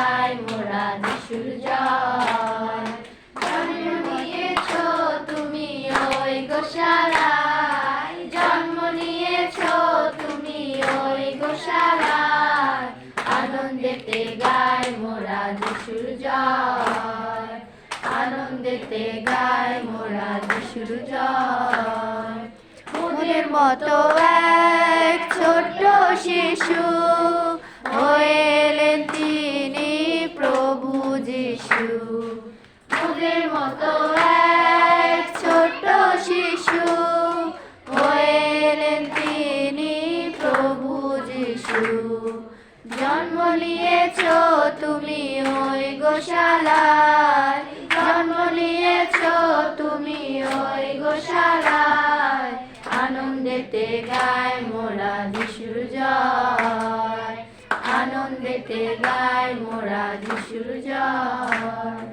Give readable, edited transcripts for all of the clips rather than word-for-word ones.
গায় মোরা যিশুর জয়। জন্ম নিয়েছ তুমি ওই গোশালায়, জন্ম নিয়েছ তুমি ওই গোশালায়, আনন্দেতে গায় মোরা যিশুর জয়, আনন্দেতে গায় মোরা যিশুর জয়। মোদের মতো এক ছোট্ট শিশু হয়ে এলেন তিনি প্রভু যিশু। মোদের মতো এক ছোট্ট শিশু হয়ে এলেন তিনি প্রভু যিশু। জন্ম নিয়েছ তুমি ওই গোশালায়, জন্ম নিয়েছ তুমি ওই গোশালায়, আনন্দেতে গায় মোরা যিশুর জয়, আনন্দেতে গায় মোরা যিশুর জয়।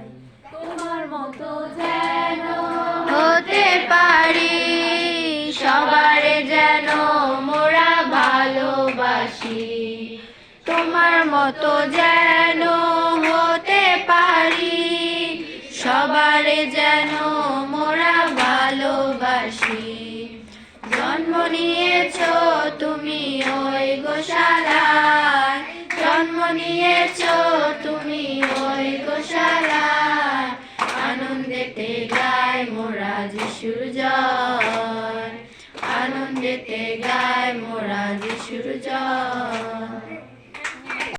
তোমার মতো যেন হতে পারি সবার যেন মোরা ভালোবাসি, তোমার মতো যেন হতে পারি সবার যেন মোরা ভালোবাসি। জন্ম নিয়েছ তুমি ওই গোশালায়, জন্ম নিয়েছ তুমি ওই গোশালায়, আনন্দেতে গায় মোরা যিশুর জয়, আনন্দেতে গায় মোরা যিশুর জয়।